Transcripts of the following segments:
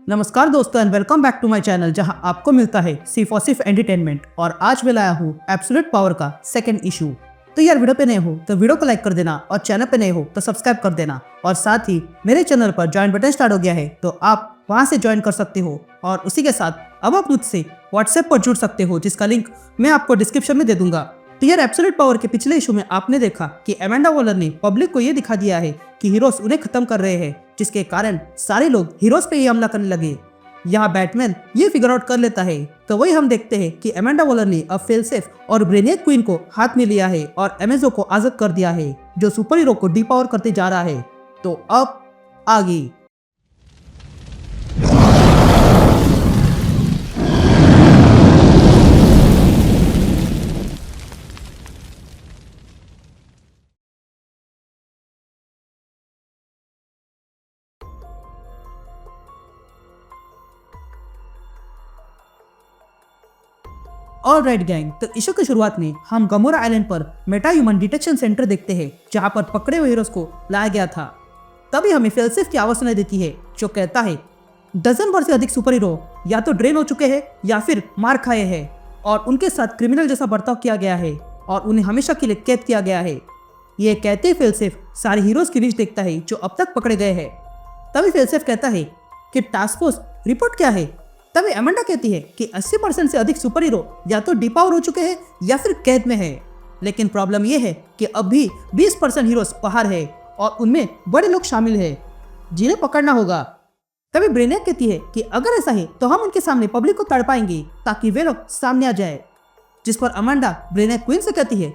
नमस्कार दोस्तों and welcome back to my channel जहां आपको मिलता है सिर्फ और सिर्फ एंटरटेनमेंट। और आज मैं लाया हूं एब्सोल्यूट पावर का सेकंड इशू। तो यार वीडियो पे नए हो तो वीडियो को लाइक कर देना और चैनल पे नए हो तो सब्सक्राइब कर देना। और साथ ही मेरे चैनल पर ज्वाइन बटन स्टार्ट हो गया है तो आप वहां से ज्वाइन कर सकते हो। और उसी के साथ अब आप मुझसे व्हाट्सएप पर जुड़ सकते हो जिसका लिंक मैं आपको डिस्क्रिप्शन में दे दूंगा। तो यार एब्सोल्यूट पावर के पिछले इशू में आपने देखा कि अमेंडा वॉलर ने पब्लिक को ये दिखा दिया है कि हीरोज उन्हें खत्म कर रहे हैं, जिसके कारण सारे लोग हीरोज पे ही हमला करने लगे। यहाँ बैटमैन ये फिगर आउट कर लेता है तो वही हम देखते हैं कि अमेंडा वॉलर ने अब फेलसेफ और ब्रेनियक क्वीन को हाथ में लिया है और एमेजो को आजाद कर दिया है जो सुपर हीरो को डिपावर करते जा रहा है। तो अब आगे ऑलराइट गैंग, तो इशू की शुरुआत में हम गमोरा आइलैंड पर मेटा ह्यूमन डिटेक्शन सेंटर देखते हैं जहां पर पकड़े हुए हीरोज को लाया गया था। तभी हमें फेलसेफ की आवाज सुनाई देती है जो कहता है डजन भर से अधिक सुपर हीरो या तो ड्रेन हो चुके हैं या फिर मार खाए हैं और उनके साथ क्रिमिनल जैसा बर्ताव किया गया है और उन्हें हमेशा के लिए कैद किया गया है। ये कहते ही फेलसेफ सारे हीरोज की लिस्ट देखता है जो अब तक पकड़े गए हैं। तभी फेलसेफ कहता है कि टास्क फोर्स रिपोर्ट क्या है। तभी अमेंडा कहती है कि 80% से अधिक सुपर हीरो या तो डिपावर हो चुके हैं या फिर कैद में है, लेकिन प्रॉब्लम यह है कि अब भी 20% हीरोज बाहर है और उनमें बड़े लोग शामिल हैं जिन्हें पकड़ना होगा। तभी ब्रेनियक कहती है कि अगर ऐसा है तो हम उनके सामने पब्लिक को तड़ पाएंगे ताकि वे लोग सामने आ जाए। जिस पर अमेंडा ब्रेनियक क्वीन से कहती है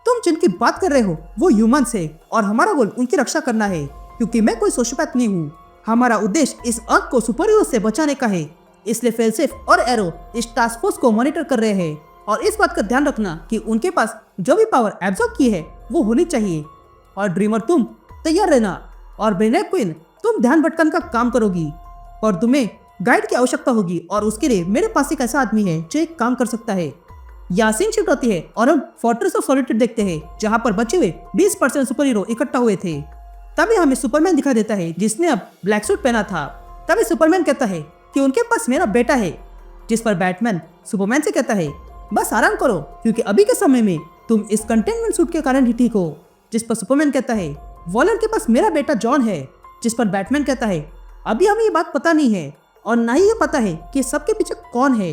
तुम जिनकी बात कर रहे हो वो ह्यूमंस है और हमारा गोल उनकी रक्षा करना है, क्योंकि मैं कोई सोशियोपैथ नहीं हूँ। हमारा उद्देश्य इस अर्थ को सुपर हीरो से बचाने का है। इसलिए फेलसेफ और एरो इस टास्क फोर्स को मॉनिटर कर रहे हैं और इस बात का ध्यान रखना कि उनके पास जो भी पावर एब्जॉर्ब की है वो होनी चाहिए। और ड्रीमर तुम तैयार रहना और ब्रेनियक क्वीन तुम ध्यान भटकाने का काम करोगी और तुम्हें गाइड की आवश्यकता होगी और उसके लिए मेरे पास एक ऐसा आदमी है जो एक काम कर सकता है। यासीन शिफ्ट होती है और हम फोर्ट्रेस ऑफ सॉलिट्यूड देखते हैं जहाँ पर बचे हुए 20% सुपर हीरो इकट्ठा हुए थे। तभी हमें सुपरमैन दिखा देता है जिसने अब ब्लैक सूट पहना था। तभी सुपरमैन कहता है कि उनके पास मेरा बेटा है। जिस पर बैटमैन सुपरमैन से कहता है बस आराम करो क्योंकि अभी के समय में तुम इस कंटेनमेंट सूट के कारण ही ठीक हो। जिस पर सुपरमैन कहता है वॉलर के पास मेरा बेटा जॉन है। जिस पर बैटमैन कहता है अभी हमें ये बात पता नहीं है और ना ही ये पता है कि सबके पीछे कौन है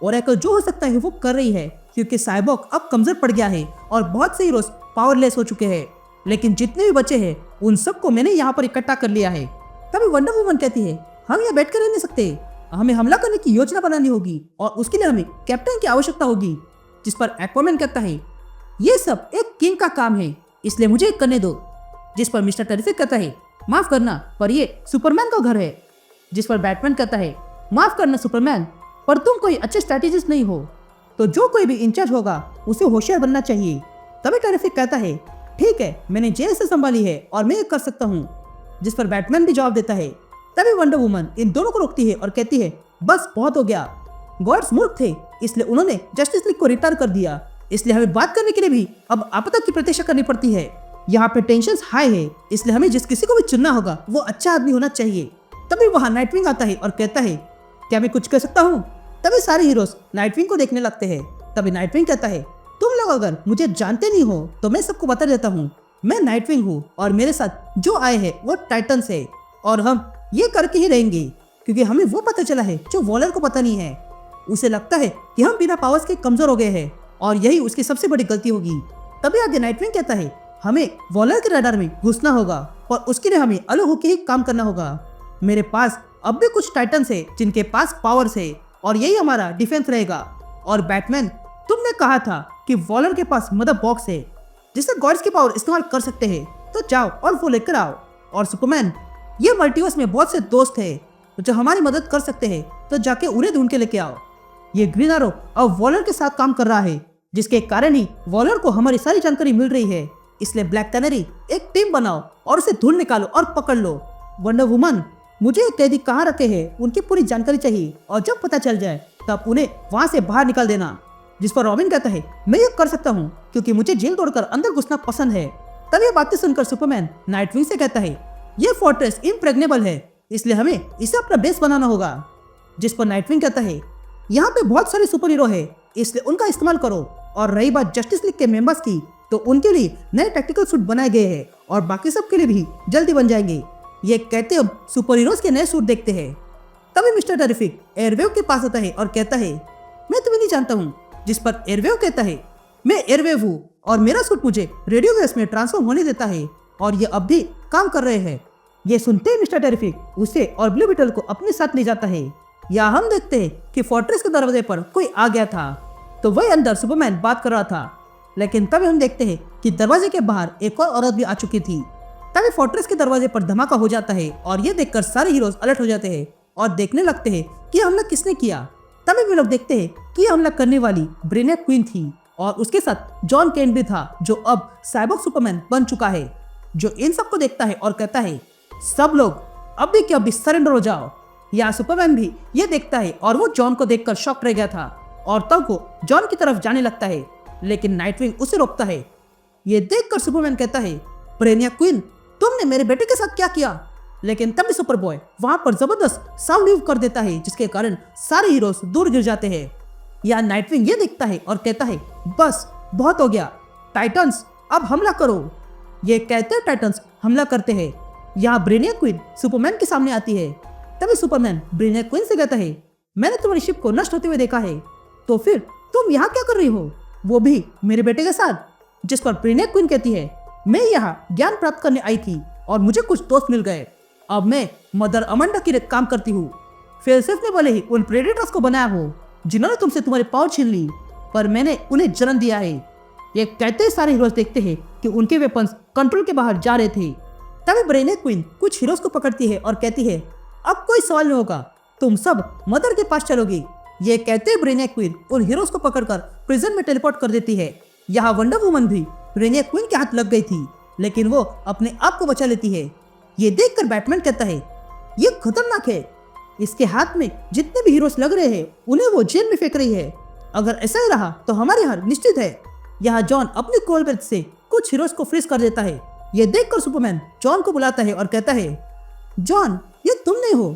और एक जो हो सकता है वो कर रही है, क्योंकि साइबॉर्ग अब कमजोर पड़ गया है और बहुत से हीरोज पावरलेस हो चुके हैं। लेकिन जितने भी बचे हैं उन सबको मैंने यहाँ पर इकट्ठा कर लिया है। तभी वंडर वुमन कहती है हम यहाँ बैठ कर रह नहीं सकते, हमें हमला करने की योजना बनानी होगी और उसके लिए हमें कैप्टन की आवश्यकता होगी। जिस पर एक्वामैन कहता है ये सब एक किंग का काम है इसलिए मुझे करने दो। जिस पर मिस्टर टेरिफिक कहता है माफ करना पर ये सुपरमैन का घर है। जिस पर बैटमैन कहता है माफ करना सुपरमैन पर तुम कोई अच्छे स्ट्रैटेजिस्ट नहीं हो, तो जो कोई भी इंचार्ज होगा उसे होशियार बनना चाहिए। तभी टेरिफिक कहता है ठीक है मैंने जेल से संभाली है और मैं ये कर सकता हूँ। जिस पर बैटमैन भी जवाब देता है। तभी वंडर वुमन इन दोनों को रोकती है और कहती है बस बहुत हो गया, गॉड्स मूर्ख थे इसलिए उन्होंने जस्टिस लीग को रिटायर कर दिया, इसलिए हमें बात करने के लिए भी अब आपदा की प्रतीक्षा करनी पड़ती है। यहाँ पे टेंशन हाई है इसलिए हमें जिस किसी को भी चुनना होगा वो अच्छा आदमी होना चाहिए। तभी वहाँ नाइटविंग आता है और कहता है क्या मैं कुछ कर सकता हूँ। तभी सारे हीरोज नाइटविंग को देखने लगते हैं। तभी नाइटविंग कहता है तुम लोग अगर मुझे जानते नहीं हो तो मैं सबको बता देता हूँ, मैं नाइटविंग हूँ और मेरे साथ जो आए हैं वो टाइटन्स है और हम ये करके ही रहेंगे क्योंकि हमें वो पता चला है जो वॉलर को पता नहीं है। उसे लगता है कि हम बिना पावर्स के कमजोर हो गए हैं और यही उसकी सबसे बड़ी गलती होगी। तभी आगे नाइटविंग कहता है हमें वॉलर के रडार में घुसना होगा और उसके लिए हमें अलग होकर ही काम करना होगा। मेरे पास अब भी कुछ टाइटन्स है जिनके पास पावर्स है और यही हमारा डिफेंस रहेगा। और बैटमैन तुमने कहा था कि वॉलर के पास मदर बॉक्स है जिससे गॉड्स की पावर इस्तेमाल कर सकते हैं, तो जाओ और वो लेकर आओ। और सुपरमैन ये मल्टीवर्स में बहुत से दोस्त है जो हमारी मदद कर सकते हैं, तो जाके उन्हें ढूंढ के लेके आओ। ये ग्रीन एरो अब वॉलर के साथ काम कर रहा है जिसके कारण ही वॉलर को हमारी सारी जानकारी मिल रही है, इसलिए ब्लैक कैनरी एक टीम बनाओ और उसे ढूंढ निकालो और पकड़ लो। वंडर वुमन मुझे एक कैदी कहाँ रखे हैं उनकी पूरी जानकारी चाहिए और जब पता चल जाए तब उन्हें वहाँ से बाहर निकाल देना। जिस पर रॉबिन कहता है मैं ये कर सकता हूँ क्योंकि मुझे जेल तोड़कर अंदर घुसना पसंद है। तब ये बातें सुनकर सुपरमैन नाइटविंग से कहता है ये फोर्ट्रेस इम्प्रेग्नेबल है इसलिए हमें इसे अपना बेस बनाना होगा। जिस पर नाइटविंग कहता है, यहाँ पे बहुत सारे सुपर हीरो है, इसलिए उनका इस्तेमाल करो। और रही बात जस्टिस लीग के मेंबर्स की, तो उनके लिए नए टैक्टिकल सूट बनाए गए हैं और बाकी सब के लिए भी जल्दी बन जाएंगे। ये कहते हम सुपर हीरोज के नए सूट देखते हैं। तभी मिस्टर टेरिफिक एयरवेव के पास आता है और कहता है, मैं तुम्हें नहीं जानता हूँ। जिस पर एयरवेव कहता है, मैं एयरवेव हूँ और मेरा सूट मुझे रेडियो वेव्स में ट्रांसफॉर्म होने देता है और ये अब भी काम कर रहे हैं। ये सुनते ही मिस्टर टेरिफिक उसे और ब्लू बीटल को अपने साथ ले जाता है। या हम देखते हैं कि फोर्ट्रेस के दरवाजे पर कोई आ गया था, तो वही अंदर सुपरमैन बात कर रहा था। लेकिन तभी हम देखते हैं कि दरवाजे के बाहर एक और औरत भी आ चुकी थी। तभी फोर्ट्रेस के दरवाजे पर धमाका हो जाता है और ये देखकर सारे हीरोज अलर्ट हो जाते हैं और देखने लगते हैं कि हमला किसने किया। तभी वे लोग देखते हैं कि हमला करने वाली ब्रेनियक क्वीन थी और उसके साथ जॉन केन भी था, जो अब साइबोर्ग सुपरमैन बन चुका है, जो इन सबको देखता है और कहता है, सब लोग अभी के अभी सरेंडर हो जाओ। यहाँ सुपरमैन भी ये देखता है और वो जॉन को देखकर शॉक रह गया था और तब वो जॉन की तरफ जाने लगता है, लेकिन नाइटविंग उसे रोकता है। ये देखकर सुपरमैन कहता है, ब्रेनियक क्वीन, तुमने मेरे बेटे के साथ क्या किया? लेकिन तभी सुपरबॉय वहां पर जबरदस्त साउंड यूज कर देता है, जिसके कारण सारे हीरोज दूर गिर जाते हैं। यहाँ नाइटविंग ये देखता है और कहता है, बस बहुत हो गया, टाइटन्स अब हमला करो। ये कहते हैं टाइटन्स हमला करते हैं। यहाँ ब्रेनियक क्वीन सुपरमैन के सामने आती है। तभी सुपरमैन ब्रेनियक क्वीन से कहता है, मैंने तुम्हारी शिप को नष्ट होते हुए देखा है, तो फिर तुम यहाँ क्या कर रही हो, वो भी मेरे बेटे के साथ? जिस पर ब्रेनियक क्वीन कहती है, मैं यहाँ ज्ञान प्राप्त करने आई थी और मुझे कुछ दोस्त मिल गए। अब मैं मदर अमांडा की काम करती हूँ। फेलसेफ ने भले ही उन प्रेडेटर्स को बनाया हो जिन्होंने तुमसे तुम्हारी पावर छीन ली, पर मैंने उन्हें जन्म दिया है। ये कहते सारे हीरोज देखते हैं कि उनके वेपन्स कंट्रोल के बाहर जा रहे थे। तभी ब्रेनियक क्वीन कुछ हीरोज को पकड़ती है और कहती है, अब कोई सवाल नहीं होगा, तुम सब मदर के पास चलोगी। ये कहते ब्रेनियक क्वीन उन हीरोज को पकड़कर प्रिजन में टेलीपोर्ट कर देती है। यहाँ वंडर वुमन भी ब्रेनियक क्वीन के हाथ लग गई थी, लेकिन वो अपने आप को बचा लेती है। ये देखकर बैटमैन कहता है, ये खतरनाक है, इसके हाथ में जितने भी हीरोज लग रहे हैं उन्हें वो जेल में फेंक रही है। अगर ऐसा ही रहा तो हमारी हार निश्चित है। यहाँ जॉन अपने कोल बेल्ट से कुछ हीरोज को फ्रीज कर देता है। ये देखकर सुपरमैन जॉन को बुलाता है और कहता है, जॉन, ये तुम नहीं हो,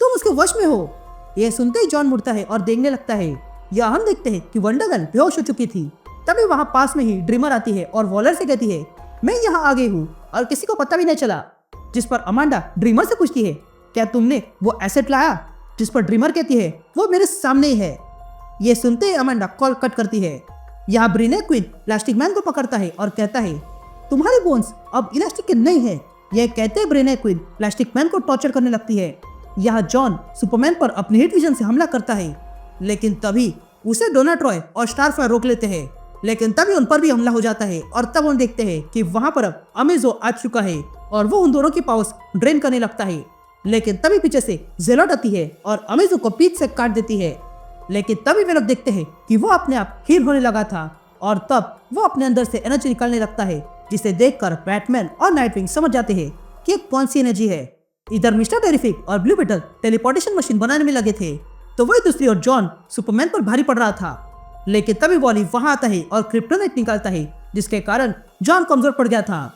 तुम उसके वश में हो। ये सुनते ही जॉन मुड़ता है और देखने लगता है। या हम देखते हैं कि वंडर गर्ल बेहोश हो चुकी थी। तभी वहाँ पास में ही ड्रीमर आती है और वॉलर से कहती है, मैं यहाँ आ गई हूँ और किसी को पता भी नहीं चला। जिस पर अमांडा ड्रीमर से पूछती है, क्या तुमने वो एसेट लाया? जिस पर ड्रीमर कहती है, वो मेरे सामने ही है। ये सुनते ही अमांडा कॉल कट करती है। यहाँ ब्रेनियक क्वीन प्लास्टिक मैन को पकड़ता है और कहता है, तुम्हारे बोन्स अब इलास्टिक के नहीं है। यह कहते ही ब्रेनियक क्वीन प्लास्टिक मैन को टॉर्चर करने लगती है। यहाँ जॉन सुपरमैन पर अपने हीट विजन से हमला करता है, लेकिन तभी उसे डोना ट्रॉय और स्टारफायर रोक लेते हैं। लेकिन तभी उन पर भी हमला हो जाता है और तब हम देखते हैं कि वहां पर अब अमेजो आ चुका है और वो उन दोनों की पावर्स ड्रेन करने लगता है। लेकिन तभी पीछे से जेलॉट आती है और अमेजो को पीठ से काट देती है। लेकिन तभी वे लोग देखते हैं कि वो अपने आप हील होने लगा था और तब वो अपने अंदर से एनर्जी निकालने लगता है, जिसे देखकर बैटमैन और नाइटविंग समझ जाते हैं कि ये कौन सी एनर्जी है। इधर मिस्टर टेरिफिक और ब्लू बीटल टेलीपोर्टेशन मशीन बनाने में लगे थे, तो वही दूसरी ओर जॉन सुपरमैन पर भारी पड़ रहा था। लेकिन तभी वॉली वहां आता है और क्रिप्टोनाइट निकालता है, जिसके कारण जॉन कमजोर पड़ गया था।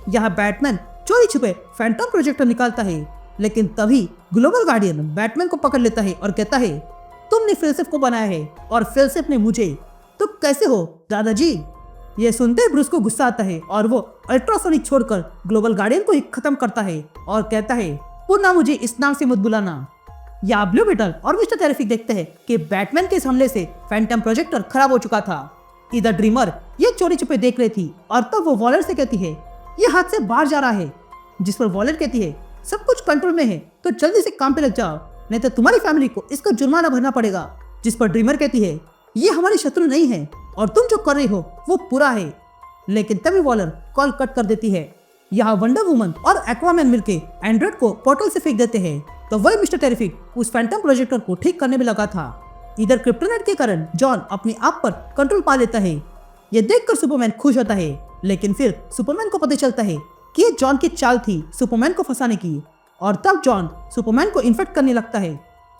यहाँ बैटमैन चोरी छुपे फैंटम प्रोजेक्टर निकालता है, लेकिन तभी ग्लोबल गार्डियन बैटमैन को पकड़ लेता है और कहता है, तुमने फेलसेफ को बनाया है और फेलसेफ ने मुझे, तुम कैसे हो दादाजी? ये सुनते ही ब्रूस को गुस्सा आता है और वो अल्ट्रासोनिक छोड़कर ग्लोबल गार्डियन को ही खत्म करता है और कहता है, पुनः मुझे इस नाम से मत बुलाना। यहाँ ब्लू बीटल और मिस्टर टेरिफिक देखते हैं कि बैटमैन के इस हमले से फैंटम प्रोजेक्टर खराब हो चुका था। इधर ड्रीमर ये चोरी छुपे देख रही थी और तब वो वॉलर से कहती है, ये हाथ से बाहर जा रहा है। जिस पर वॉलर कहती है, सब कुछ कंट्रोल में है तो जल्दी से काम पे लग जाओ, नहीं तो तुम्हारी फैमिली को इसका जुर्माना भरना पड़ेगा। जिस पर ड्रीमर कहती है, ये हमारी शत्रु नहीं है और तुम जो कर रही हो वो पूरा है। लेकिन तभी वॉलर कॉल कट कर देती है। यहाँ वंडर वुमन और एक्वामैन मिलके एंड्रॉइड को पोर्टल से फेंक देते हैं, तो वही मिस्टर टेरिफिक उस फैंटम प्रोजेक्टर को ठीक करने में लगा था। इधर क्रिप्टोनाइट के कारण जॉन अपने आप पर कंट्रोल पा लेता है। ये देखकर सुपरमैन खुश होता है, लेकिन फिर सुपरमैन को पता चलता है कि ये जॉन की चाल थी सुपरमैन को फंसाने की, और तब जॉन सुपरमैन को इन्फेक्ट करने लगता है।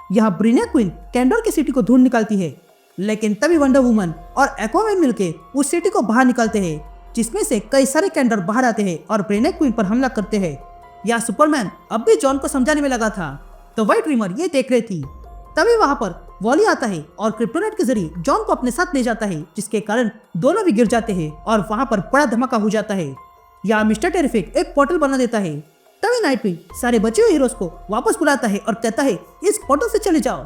यहाँ ब्रेनियक क्वीन कैंडोर की सिटी को ढूंढ निकालती है, लेकिन तभी वंडर वुमन और एक्वामैन मिलके उस सिटी को बाहर निकालते हैं, जिसमें से कई सारे कैंडर बाहर आते हैं और ब्रेनियक क्वीन पर हमला करते हैं। या सुपरमैन अब भी जॉन को समझाने में लगा था। तो व्हाइट ड्रीमर ये देख रही थी। तभी वहां पर वॉली आता है और क्रिप्टोनाइट के जरिए जॉन को अपने साथ ले जाता है, जिसके कारण दोनों भी गिर जाते हैं और वहां पर बड़ा धमाका हो जाता है। या मिस्टर टेरिफिक एक पोर्टल बना देता है। तभी नाइटविंग सारे बचे हुए हीरोज को वापस बुलाता है और कहता है इस पोर्टल से चले जाओ।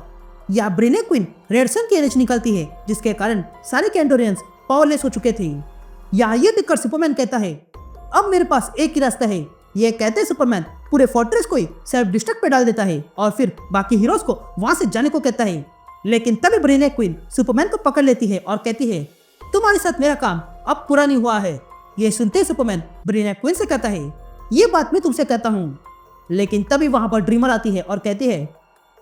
या ब्रेनेक क्वीन रेड सन की एनर्जी निकलती है, जिसके कारण सारे कैंडोरियंस पावरलेस हो चुके थे। या ये देखकर सुपरमैन कहता है अब मेरे पास एक ही रास्ता है। ये कहते सुपरमैन पूरे फोर्ट्रेस को ही सेल्फ डिस्ट्रक्ट पे डाल देता है और फिर बाकी हीरोज को वहां से जाने को कहता है। लेकिन तभी ब्रेनेक क्वीन सुपरमैन को पकड़ लेती है और कहती है तुम्हारे साथ मेरा काम अब पूरा नहीं हुआ है। ये सुनते सुपरमैन ब्रेनेक क्वीन से कहता है ये बात मैं तुमसे कहता हूँ। लेकिन तभी वहां पर ड्रीमर आती है और कहती है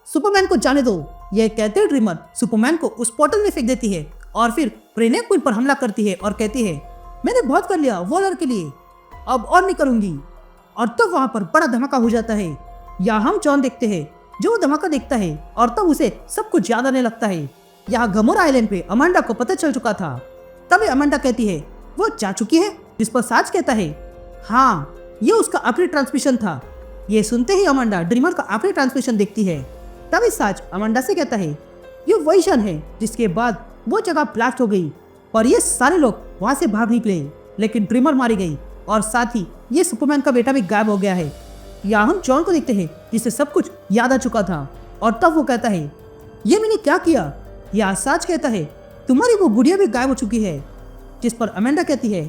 सुपरमैन को जाने दो। यह कहते ड्रीमर सुपरमैन को उस पोर्टल में फेंक देती है और फिर ब्रेनेक क्वीन पर हमला करती है और कहती है मैंने बहुत कर लिया वॉलर के लिए, अब और नहीं करूंगी। और तब वहां पर बड़ा धमाका हो जाता है। या हम जॉन देखते हैं जो धमाका देखता है और तब उसे सब कुछ याद आने लगता है। यहाँ गमोरा आइलैंड पे अमांडा को पता चल चुका था। तभी अमांडा कहती है वो जा चुकी है, जिस पर साज कहता है हाँ ये उसका आखिरी ट्रांसमिशन था। ये सुनते ही अमांडा ड्रीमर का आखिरी ट्रांसमिशन देखती है। तभी साज अमांडा से कहता है ये वही क्षण है जिसके बाद वो जगह ब्लास्ट हो गई और ये सारे लोग वहां से भाग निकले, लेकिन ड्रीमर मारी गई और साथ ही ये सुपरमैन का बेटा भी गायब हो गया है। या हम जॉन को देखते हैं जिसे सब कुछ याद आ चुका था और तब वो कहता है ये मैंने क्या किया। या साज कहता है तुम्हारी वो गुड़िया भी गायब हो चुकी है, जिस पर अमेंडा कहती है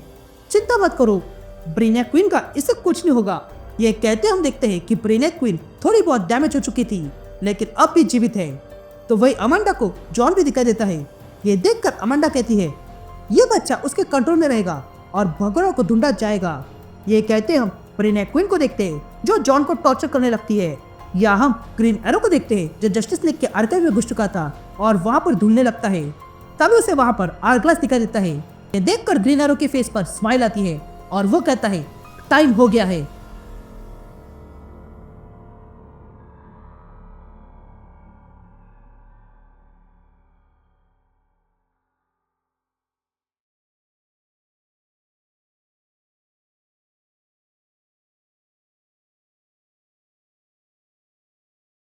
चिंता मत करो ब्रेनेक क्वीन का इससे कुछ नहीं होगा। ये कहते हम देखते हैं कि ब्रेनेक क्वीन थोड़ी बहुत डैमेज हो चुकी थी लेकिन अब भी जीवित है। तो वही अमांडा को जॉन भी दिखाई देता है। ये देखकर अमांडा कहती है ये बच्चा उसके कंट्रोल में रहेगा और भगोड़ा को ढूंढा जाएगा। ये कहते हम ब्रेनेक क्वीन को देखते हैं जो जॉन को टॉर्चर करने लगती है। या हम ग्रीन एरो को देखते हैं जो जस्टिस लीग के आर्काइव में घुस चुका था और वहां पर ढूंढने लगता है। तभी उसे वहां पर आर्ग्लास दिखाई देता है। ये देखकर ग्रीन एरो के फेस पर स्माइल आती है और वो कहता है टाइम हो गया है।